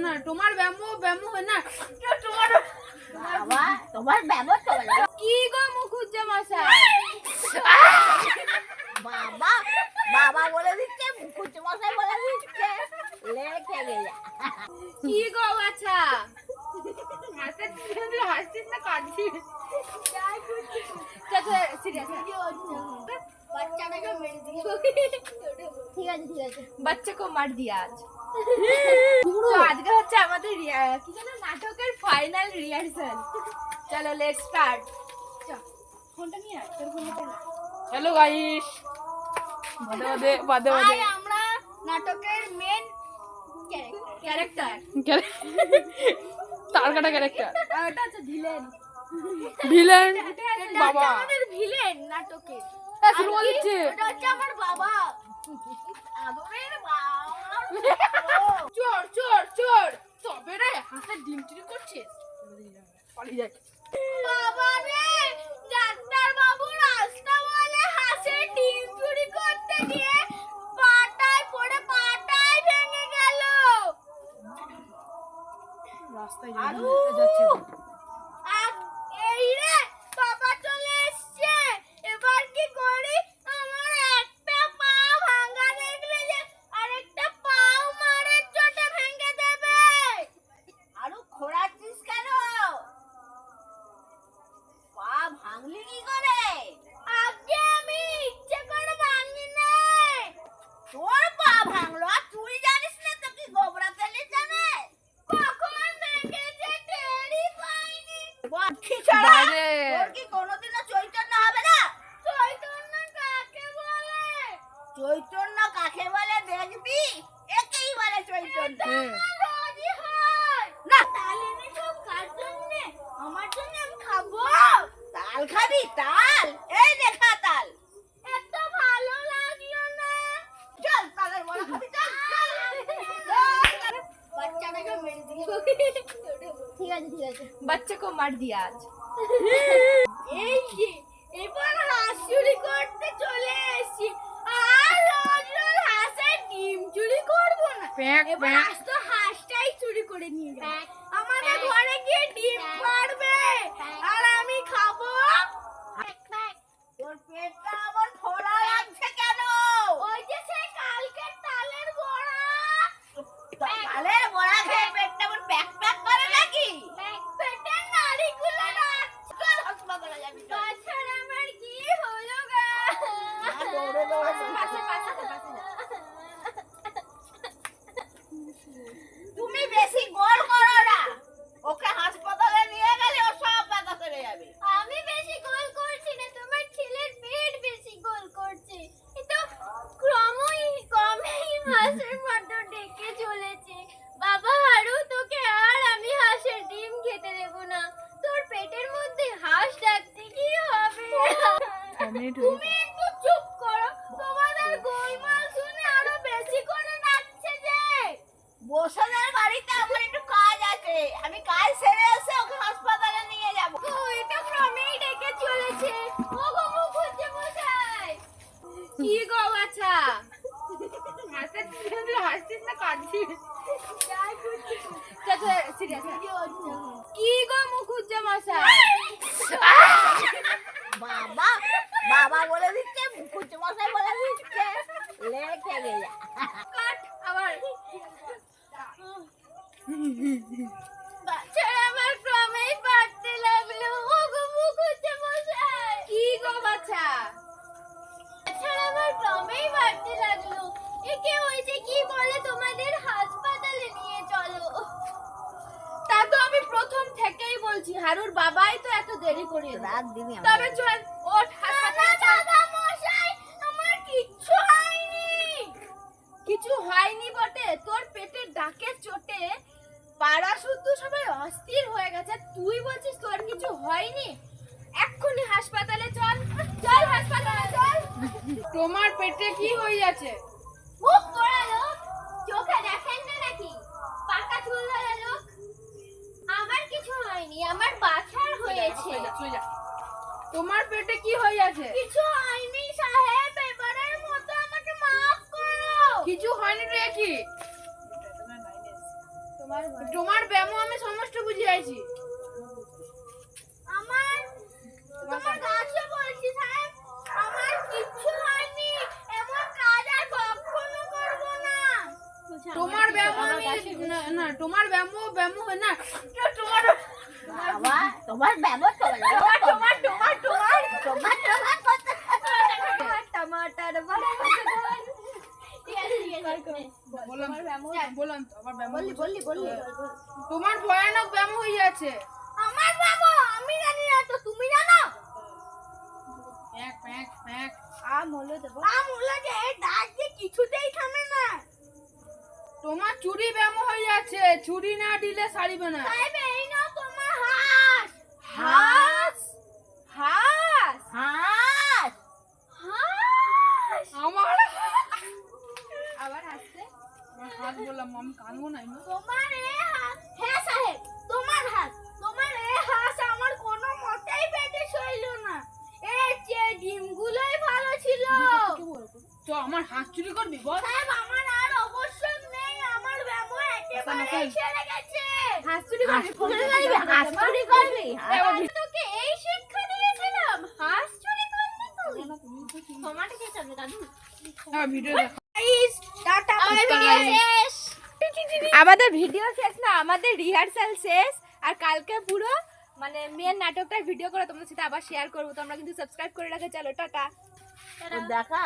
না তোমার ব্যামো হয় না তোমার বাবা তোমার ব্যামো চলে কি গো মুখুজ্জামশাই বাবা বাবা বলে দিচ্ছে মুখুজ্জামশাই বলে দিচ্ছে লেখে গেলা কি গো বাছা হাসছিস না কাঁদছিস সিরিয়াস বাচ্চাটাকে মেরে দিল ঠিক আছে बच्चे को मार दिया आज तो আজকে হচ্ছে আমাদের কি যেন নাটকের ফাইনাল রিহার্সাল চলো লেটস স্টার্ট ফোনটা নিয়ে আয় তোর ফোনটা না হ্যালো গাইস বাদে আমরা নাটকের মেন ক্যারেক্টার তার কাটা ক্যারেক্টার আর ওটা হচ্ছে ভিলেন বাবা আমাদের ভিলেন নাটকের শুরু করে দিচ্ছে ওটা হচ্ছে আমার বাবা আদরের বাবা চোর তবে রে হাতে ডিম চুরি করছিস পালিয়ে যাক বাবা রে ডাক্তার বাবু রাস্তা বলে হাসে ডিম চুরি করতে গিয়ে পাটায় পড়ে পাটায় ভেঙে গেল রাস্তায় যাচ্ছে এই রে বাবা চলে এসছে এবার কি করি আমার একটা পা ভাঙা দেখলে যে আরেকটা পাও মারের চোটে ভেঙে দেবে আরো খোঁড়াচ্ছিস কেন পা ভাঙলি কি করে আগে আমি ইচ্ছে করে ভাঙি নাই তোর পা ভাঙলো আর তুই জানিস না তো কি গোবরাতে জানে কখন ভেঙেছে টেরই পাইনি কি ছাড়া তোর কি কোনোদিনও চৈতন্য হবে না চৈতন্য কাকে বলে দেখবি একেই বলে চৈতন্য রোজই হয় না তাল এনেছো কার জন্য আমার জন্য আমি খাবো তাল খাবি তাল এই দেখা তাল এত ভালো লাগলো না চল তালের বড়া খাবি চল বাচ্চাটাকে মেরে দিল ঠিক আছে बच्चे को मार दिया आज এই যে এবার হাঁস চুরি করতে চলে এসেছি আর রোজ হাঁসের ডিম চুরি করবো না এবার আজ তো হাঁসটাই চুরি করে নিয়ে যাবো আমাদের ঘরে গিয়ে ডিম পারবে আর আমি খাবো তোর পেটটা আবার ফোড়া লাগছে কেন ওই যে সেই কালকের তালের বড়া তালের বড়া খেয়ে পেটটা আবার প্যাক করে নাকি পেটে নাড়িগুলো নাচছে হাসপাতালে যাবি বাচ্চারা আমার কি হলো গো দৌড়ে পাশে তুমি বেশি গোল করো না ওকে হাসপাতালে নিয়ে গেলে ও সব ব্যথা সেরে যাবে আমি বেশি গোল করছি না তোমার ছেলের পেট বেশি গোল করছে এটা ক্রমেই হাঁসের মতো ডেকে চলেছে বাবা হারু তোকে আর আমি হাঁসের ডিম খেতে দেব না তোর পেটের মধ্যে হাঁস ডাকতে কি হবে তুমি একটু চুপ করো তোমাদের গোলমাল শুনে আরো বেশি করে নাচছে যে বসনের বাড়িতে আমার একটু কাজ আছে আমি কাজ সেরে এসে ওকে হাসপাতালে নিয়ে যাব ও এটা ক্রমেই ডেকে চলেছে ও গো মুখুজ্জামশাই কি গো বাছা হাসছিস না কাঁদছিস সিরিয়াস কি গো মুখুজ্জামশাই বাবা বাবা বলে দিচ্ছে মুখুজ্জামশাই বলে দিচ্ছে লেখে গেলা কাট আবার বাচ্চারা আমার ক্রমেই বাড়তে লাগলো ও গো মুখুজ্জামশাই কি গো বাছা বাচ্চারা আমার ক্রমেই বাড়তে লাগলো একে হয়েছে কি বলে তোমাদের হাসপাতালে নিয়ে চলো তা তো আমি প্রথম থেকেই বলছি হারুর বাবাই তো এত দেরি করে রাত দিনই তবে চল ওঠ হাসপাতালে চল। দাদা মশাই আমার কিচ্ছু হয়নি কিছু হয়নি বটে তোর পেটের ডাকের চোটে পাড়া শুদ্ধ সবাই অস্থির হয়ে গেছে তুই বলছিস তোর কিছু হয়নি এক্ষুনি হাসপাতালে চল হাসপাতালে চল তোমার পেটে কি হয়ে যাচ্ছে মুখ পোড়া লোক চোখে দেখেন না নাকি পাকা চুল ধরা লোক আমার কিছু হয়নি আমার বাছার হয়েছে তোমার পেটে কি হয়ে আছে কিছু হয়নি সাহেব এবারের মতো আমাকে মাফ করো কিছু হয়নি রে কি তোমার ব্যামো আমি সমস্ত বুঝিয়েছি। আমার তোমার কাছে বলছি সাহেব, আমার কিচ্ছু হয়নি, এমন কাজ আর কখনো করব না। তোমার ব্যামো আমি না তোমার ব্যামো হয় না। তোমার বাবা তোমার ব্যবহার তোমার টমাটার বললাম তো আবার ব্যামো বললি তোমার ভয়ানক ব্যামো হয়ে যাচ্ছে। আমার বাবা আমি জানি না তো তুমি জানো? প্যাক প্যাক প্যাক আম হলো যে ডাক দিয়ে কিছুতেই থামে না। তোমার চুরি ব্যামো হয়ে যাচ্ছে, চুরি না দিলে সারিবে না। সাহেব এই নাও তোমার হাঁস। হাঁস হাঁস হাঁস আমার আবার হাসছে। হাত বললাম আমি কানবো না আমি। তোমার এই হাঁস, হ্যাঁ সাহেব তোমার হাঁস, তোমার এই হাঁস আমার কোনো মতেই পেটে সইল না। এর চেয়ে ডিমগুলোই ভালো ছিল। তো আমার হাত চুরি করবি বল। সাহেব আমার আর অবশ্য নেই, আমার ব্যবো একেবারে ছেড়ে গেছে। হাঁস চুরি করবি? হাঁস চুরি করবি? আমি তোকে এই শিক্ষা দিয়েছিলাম, হাঁস চুরি করবি তুই? টমাটো খেতে হবে দাদু। ভিডিও দেখ। টাটা, ভিডিও শেষ। আমাদের ভিডিও শেষ না, আমাদের রিহার্সাল শেষ। আর কালকে পুরো মানে মেন নাটকটার ভিডিও করে তোমাদের সাথে আবার শেয়ার করবো। তোমরা কিন্তু সাবস্ক্রাইব করে রাখো। চলো টাটা। দেখা